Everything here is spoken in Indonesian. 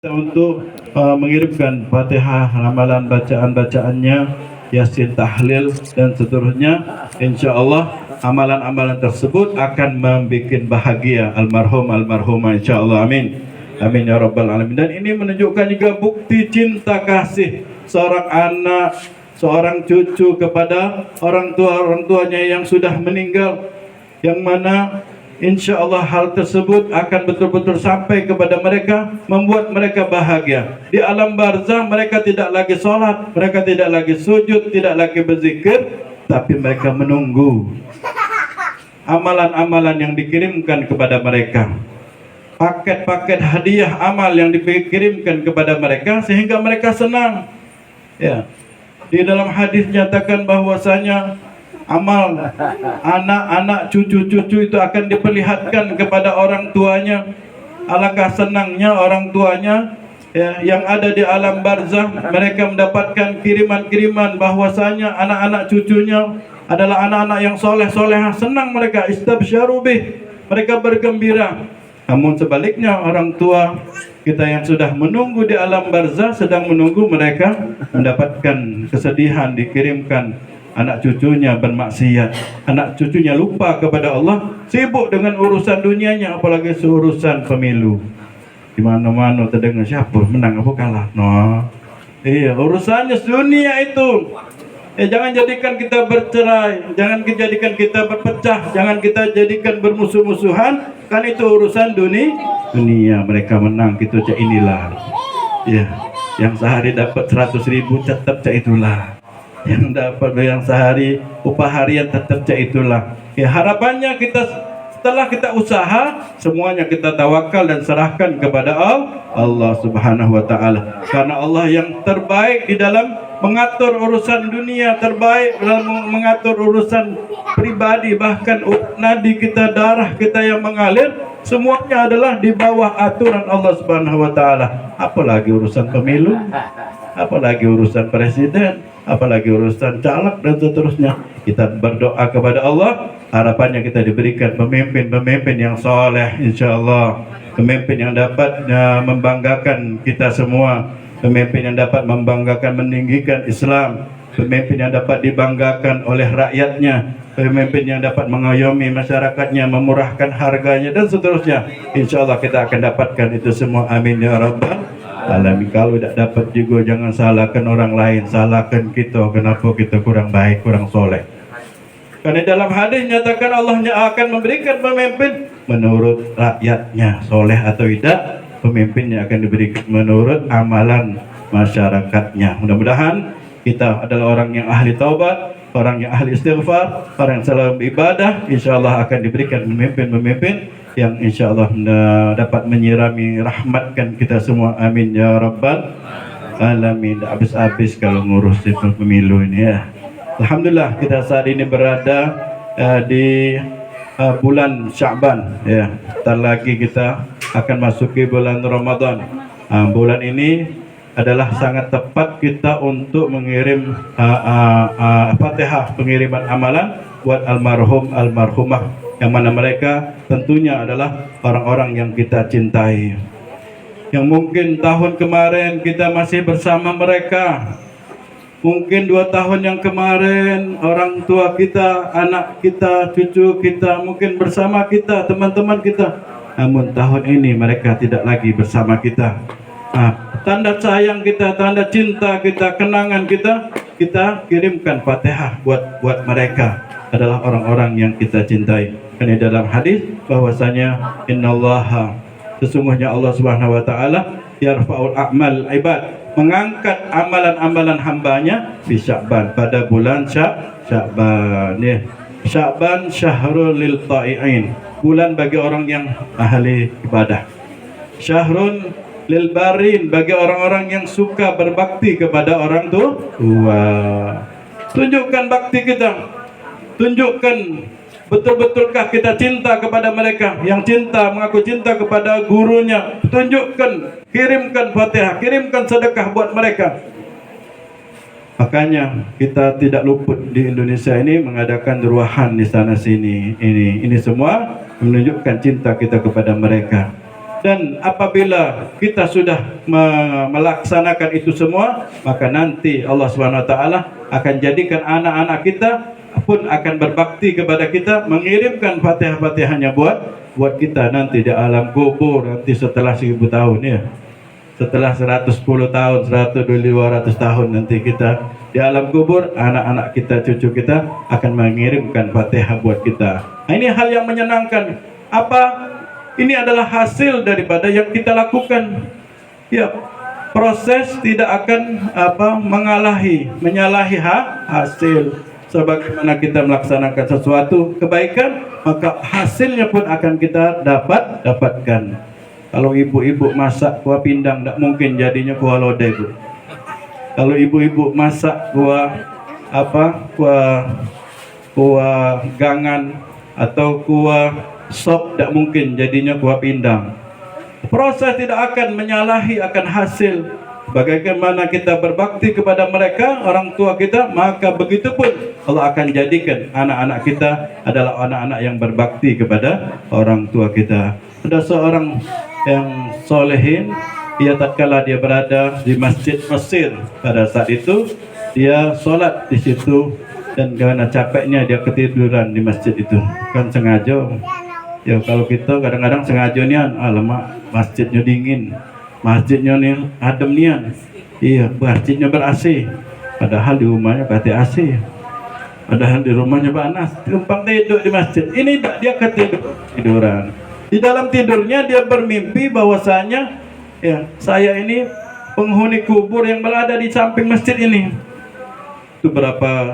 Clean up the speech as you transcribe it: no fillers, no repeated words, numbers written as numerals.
untuk mengirimkan Fatihah, ramalan bacaan-bacaannya, Yasin, tahlil dan seterusnya. Insya Allah amalan-amalan tersebut akan membuat bahagia almarhum almarhumah, insya Allah. Amin, amin ya rabbal alamin. Dan ini menunjukkan juga bukti cinta kasih seorang anak, seorang cucu kepada orang tuanya yang sudah meninggal, yang mana insya Allah hal tersebut akan betul-betul sampai kepada mereka, membuat mereka bahagia. Di alam barzah mereka tidak lagi sholat, mereka tidak lagi sujud, tidak lagi berzikir, tapi mereka menunggu amalan-amalan yang dikirimkan kepada mereka, paket-paket hadiah amal yang dikirimkan kepada mereka, sehingga mereka senang. Ya, di dalam hadis nyatakan bahwasanya amal anak-anak, cucu-cucu itu akan diperlihatkan kepada orang tuanya. Alangkah senangnya orang tuanya ya, yang ada di alam barzah, mereka mendapatkan kiriman-kiriman bahwasanya anak-anak cucunya adalah anak-anak yang soleh-solehah. Senang mereka, istabsyaru bih, mereka bergembira. Namun sebaliknya orang tua kita yang sudah menunggu di alam barzah sedang menunggu mereka mendapatkan kesedihan, dikirimkan anak cucunya bermaksiat, anak cucunya lupa kepada Allah, sibuk dengan urusan dunianya, apalagi urusan pemilu. Di mana-mana terdengar siapa menang apa kalah. No. Iya, urusannya dunia itu. Jangan jadikan kita bercerai, jangan jadikan kita berpecah, jangan kita jadikan bermusuh-musuhan, kan itu urusan dunia. Mereka menang, kita cak inilah. Ya, yang sehari dapat 100.000 tetap cak itulah. Yang dapat yang sehari upah harian tetap cak itulah. Ya, harapannya kita setelah kita usaha, semuanya kita tawakal dan serahkan kepada Allah Subhanahu wa taala. Karena Allah yang terbaik di dalam mengatur urusan dunia, terbaik dalam mengatur urusan pribadi, bahkan nadi kita, darah kita yang mengalir, semuanya adalah di bawah aturan Allah Subhanahu wa taala. Apalagi urusan pemilu, apalagi urusan presiden, apalagi urusan caleg dan seterusnya. Kita berdoa kepada Allah, harapannya kita diberikan pemimpin-pemimpin yang soleh, insya Allah, pemimpin yang dapat membanggakan kita semua, pemimpin yang dapat membanggakan, meninggikan Islam, pemimpin yang dapat dibanggakan oleh rakyatnya, pemimpin yang dapat mengayomi masyarakatnya, memurahkan harganya dan seterusnya. Insya Allah kita akan dapatkan itu semua. Amin ya rabbal alamin. Kalau tidak dapat juga jangan salahkan orang lain, salahkan kita, kenapa kita kurang baik, kurang soleh. Karena dalam hadis nyatakan Allah akan memberikan pemimpin menurut rakyatnya, soleh atau tidak, pemimpinnya akan diberikan menurut amalan masyarakatnya. Mudah-mudahan kita adalah orang yang ahli taubat, orang yang ahli istighfar, orang yang selalu beribadah. Insya Allah akan diberikan pemimpin-pemimpin yang insya Allah dapat menyirami, rahmatkan kita semua. Amin ya rabbal alamin. Habis-habis kalau ngurus itu pemilu ini ya. Alhamdulillah kita saat ini berada di bulan Sya'ban ya. Sebentar lagi kita akan masuki bulan Ramadan. Bulan ini adalah sangat tepat kita untuk mengirim Fatihah, pengiriman amalan buat almarhum almarhumah, yang mana mereka tentunya adalah orang-orang yang kita cintai, yang mungkin tahun kemarin kita masih bersama mereka, mungkin 2 tahun yang kemarin orang tua kita, anak kita, cucu kita mungkin bersama kita, teman-teman kita, namun tahun ini mereka tidak lagi bersama kita. Tanda sayang kita, tanda cinta kita, kenangan kita, kita kirimkan Fatihah buat mereka, adalah orang-orang yang kita cintai. Karena dalam hadis bahwasanya innallaha, sesungguhnya Allah Subhanahu wa taala, yarfa'ul a'mal ibad, mengangkat amalan-amalan hambanya di Sya'ban, pada bulan Sya'ban ya. Sya'ban syahrul lil ta'i'in, bulan bagi orang yang ahli ibadah. Syahrun lil barin, bagi orang-orang yang suka berbakti kepada orang tua. Tunjukkan bakti kita, tunjukkan betul-betulkah kita cinta kepada mereka. Yang cinta, mengaku cinta kepada gurunya, tunjukkan, kirimkan Fatihah, kirimkan sedekah buat mereka. Makanya kita tidak luput di Indonesia ini mengadakan ruahan di sana sini. Ini semua menunjukkan cinta kita kepada mereka. Dan apabila kita sudah melaksanakan itu semua, maka nanti Allah Subhanahu wa taala akan jadikan anak-anak kita pun akan berbakti kepada kita, mengirimkan Fatihah-Fatihahnya buat kita nanti di alam kubur, nanti setelah 1000 tahun ya. Setelah 110 tahun, 100, 200 tahun nanti kita di alam kubur, anak-anak kita, cucu kita akan mengirimkan Fatihah buat kita. Nah, ini hal yang menyenangkan. Apa? Ini adalah hasil daripada yang kita lakukan. Ya, proses tidak akan menyalahi hasil. Sebagaimana kita melaksanakan sesuatu kebaikan, maka hasilnya pun akan kita dapatkan. Kalau ibu-ibu masak kuah pindang, tidak mungkin jadinya kuah lodeh, Bu. Kalau ibu-ibu masak kuah gangan atau kuah sop, tidak mungkin jadinya kuah pindang. Proses tidak akan menyalahi akan hasil. Bagaimana kita berbakti kepada mereka, orang tua kita, maka begitu pun Allah akan jadikan anak-anak kita adalah anak-anak yang berbakti kepada orang tua kita. Ada seorang yang solehin, dia tatkala dia berada di masjid Mesir, pada saat itu dia sholat di situ, dan karena capeknya dia ketiduran di masjid itu, kan sengaja. Ya kalau kita kadang-kadang sengaja nian, alamak masjidnya dingin, masjidnya nih adem nian, iya masjidnya ber-AC, padahal di rumahnya pakai AC, padahal di rumahnya panas, tumpang tidur di masjid. Ini dia ketiduran. Di dalam tidurnya dia bermimpi bahwasanya ya saya ini penghuni kubur yang berada di samping masjid ini. Itu berapa